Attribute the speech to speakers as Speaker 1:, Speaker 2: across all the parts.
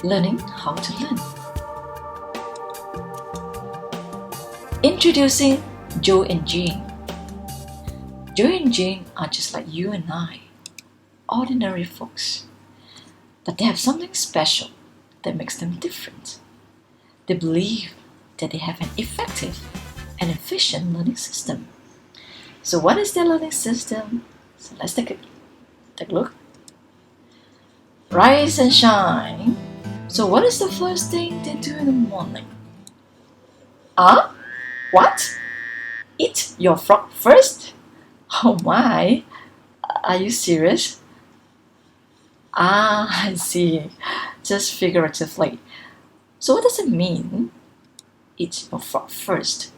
Speaker 1: learning how to learn. Introducing Joe and Jane. Joe and Jane are just like you and I, ordinary folks. But they have something special that makes them different. They believe that they have an effective and efficient learning system. So what is their learning system? So let's take a look. Rise and shine. So what is the first thing they do in the morning? What? Eat your frog first? Oh my, are you serious? I see, just figuratively. So what does it mean? Eat your frog first.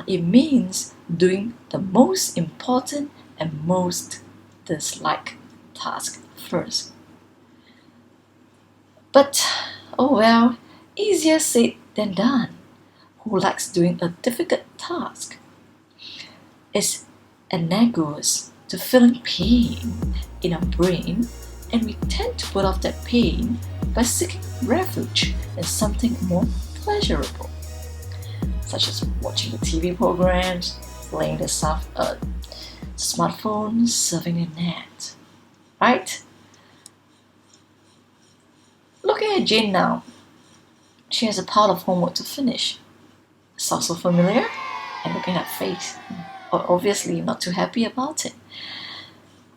Speaker 1: It means doing the most important and most disliked task first. But, oh well, easier said than done. Who likes doing a difficult task? It's analogous to feeling pain in our brain, and we tend to put off that pain by seeking refuge in something more pleasurable, such as watching the TV programs, playing the smartphone, surfing the net, right? Looking at Jane now, she has a pile of homework to finish. Sounds so familiar? And looking at her face, obviously not too happy about it.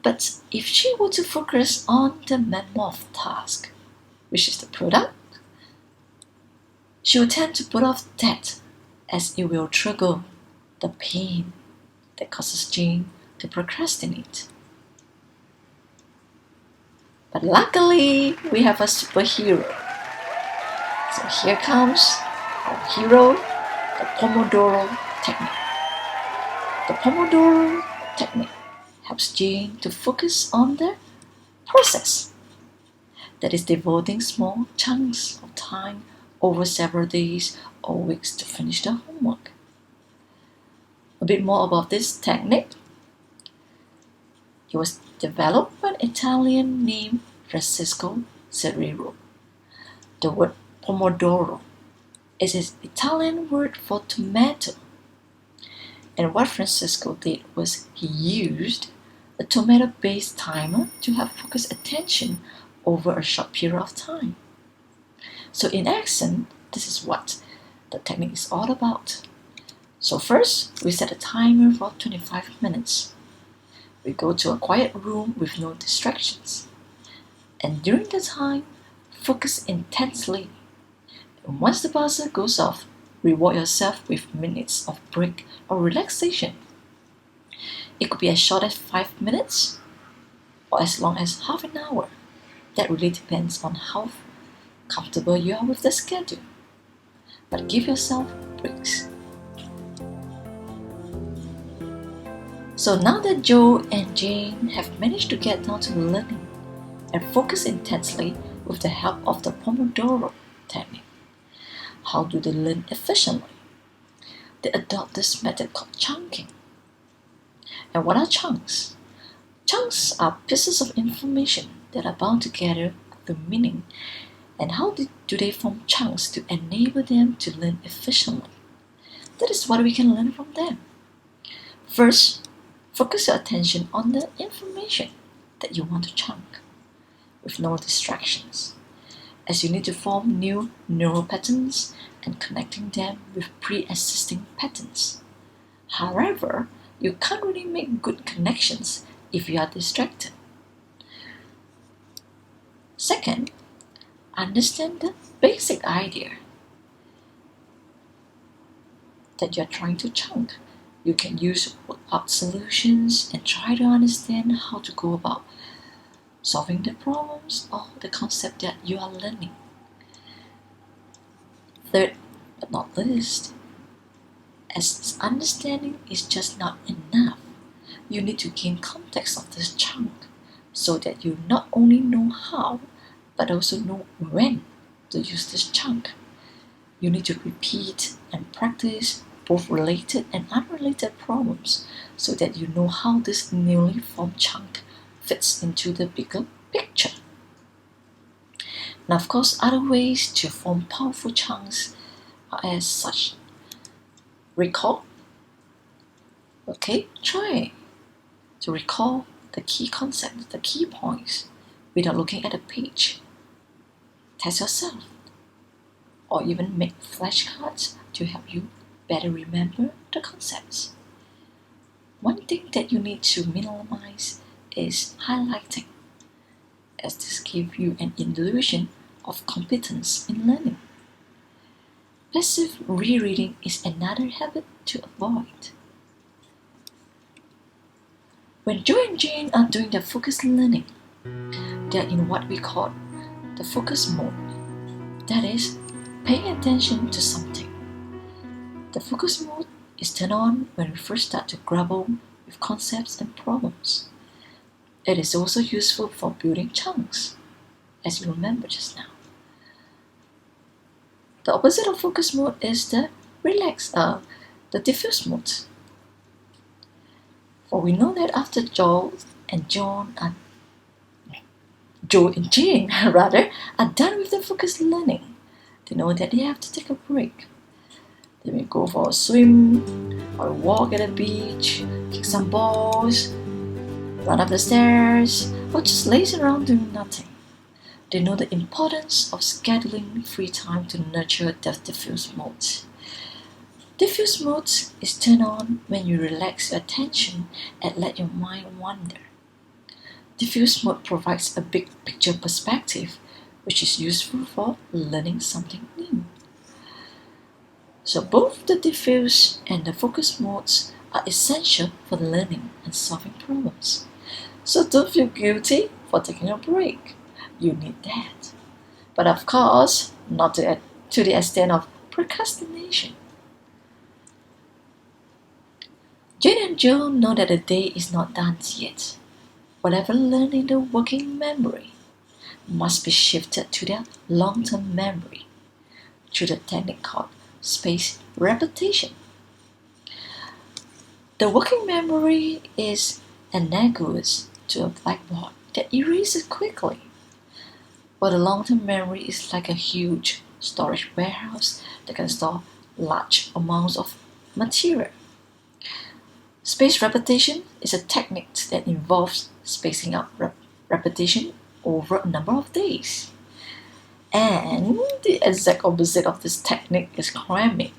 Speaker 1: But if she were to focus on the mammoth task, which is the product, she will tend to put off that, as it will trigger the pain that causes Jane to procrastinate. But luckily, we have a superhero. So here comes our hero, the Pomodoro technique. The Pomodoro technique helps Jane to focus on the process. That is devoting small chunks of time over several days or weeks to finish the homework. A bit more about this technique. It was developed by an Italian named Francesco Serrero. The word Pomodoro is his Italian word for tomato. And what Francesco did was he used a tomato-based timer to have focused attention over a short period of time. So in action, this is what the technique is all about. So first, we set a timer for 25 minutes. We go to a quiet room with no distractions. And during the time, focus intensely. And once the buzzer goes off, reward yourself with minutes of break or relaxation. It could be as short as 5 minutes or as long as half an hour. That really depends on how comfortable you are with the schedule. But give yourself breaks. So now that Joe and Jane have managed to get down to learning and focus intensely with the help of the Pomodoro technique, how do they learn efficiently? They adopt this method called chunking. And what are chunks? Chunks are pieces of information that are bound together through meaning. And how do they form chunks to enable them to learn efficiently? That is what we can learn from them. First, focus your attention on the information that you want to chunk, with no distractions, as you need to form new neural patterns and connecting them with pre-existing patterns. However, you can't really make good connections if you are distracted. Second, understand the basic idea that you're trying to chunk. You can use workout solutions and try to understand how to go about solving the problems or the concept that you are learning. Third, but not least, as understanding is just not enough, you need to gain context of this chunk so that you not only know how, but also know when to use this chunk. You need to repeat and practice both related and unrelated problems so that you know how this newly formed chunk fits into the bigger picture. And of course, other ways to form powerful chunks are as such. Recall. Okay, try to recall the key concepts, the key points, without looking at the page. Test yourself, or even make flashcards to help you better remember the concepts. One thing that you need to minimize is highlighting, as this gives you an illusion of competence in learning. Passive rereading is another habit to avoid. When Joe and Jane are doing their focused learning, they are in what we call the focus mode. That is, paying attention to something. The focus mode is turned on when we first start to grapple with concepts and problems. It is also useful for building chunks, as you remember just now. The opposite of focus mode is the diffuse mode. For we know that after Joe and Jane are done with their focused learning, they know that they have to take a break. They may go for a swim, or a walk at the beach, kick some balls, run up the stairs, or just laze around doing nothing. They know the importance of scheduling free time to nurture the diffuse mode. Diffuse mode is turned on when you relax your attention and let your mind wander. Diffuse mode provides a big picture perspective, which is useful for learning something new. So both the diffuse and the focus modes are essential for learning and solving problems. So don't feel guilty for taking a break. You need that. But of course, not to the extent of procrastination. Jane and Joe know that the day is not done yet. Whatever learned in the working memory must be shifted to their long-term memory through the technique called spaced repetition. The working memory is analogous to a blackboard that erases quickly, while the long-term memory is like a huge storage warehouse that can store large amounts of material. Spaced repetition is a technique that involves spacing out repetition over a number of days. And the exact opposite of this technique is cramming.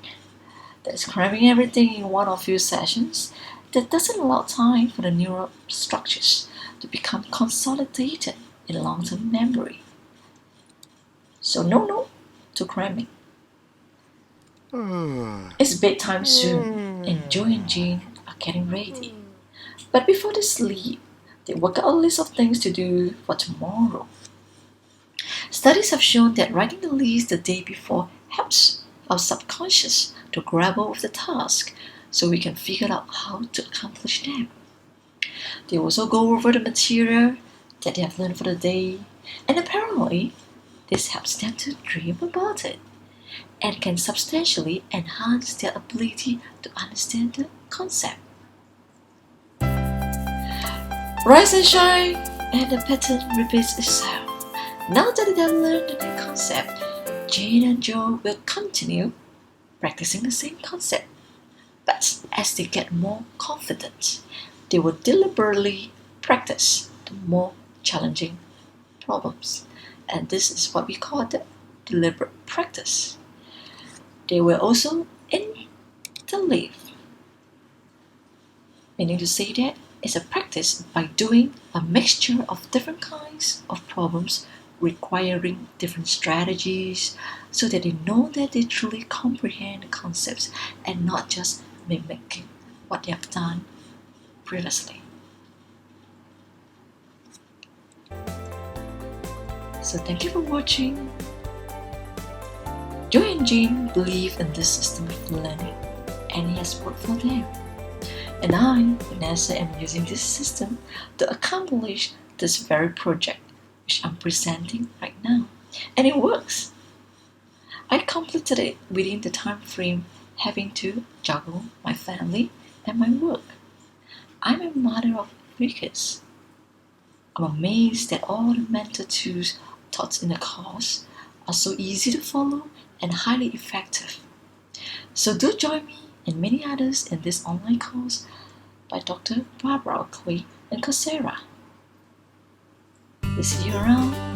Speaker 1: That's cramming everything in one or few sessions that doesn't allow time for the neural structures to become consolidated in long-term memory. So no to cramming. It's bedtime soon, and Joe and Jane are getting ready. But before they sleep, they work out a list of things to do for tomorrow. Studies have shown that writing the list the day before helps our subconscious to grapple with the task so we can figure out how to accomplish them. They also go over the material that they have learned for the day, and apparently this helps them to dream about it and can substantially enhance their ability to understand the concept. Rise and shine, and the pattern repeats itself. Now that they have learned the new concept, Jane and Joe will continue practicing the same concept. But as they get more confident, they will deliberately practice the more challenging problems. And this is what we call the deliberate practice. They will also interleave, meaning to say that it's a practice by doing a mixture of different kinds of problems requiring different strategies so that they know that they truly comprehend the concepts and not just mimicking what they have done previously. So thank you for watching. Joe and Jane believe in this system of learning and it has worked for them. And I, Vanessa, am using this system to accomplish this very project which I'm presenting right now. And it works. I completed it within the time frame having to juggle my family and my work. I'm a mother of three kids. I'm amazed at all the mental tools taught in the course are so easy to follow and highly effective. So do join me and many others in this online course by Dr. Barbara Oakley and Coursera. We see you around.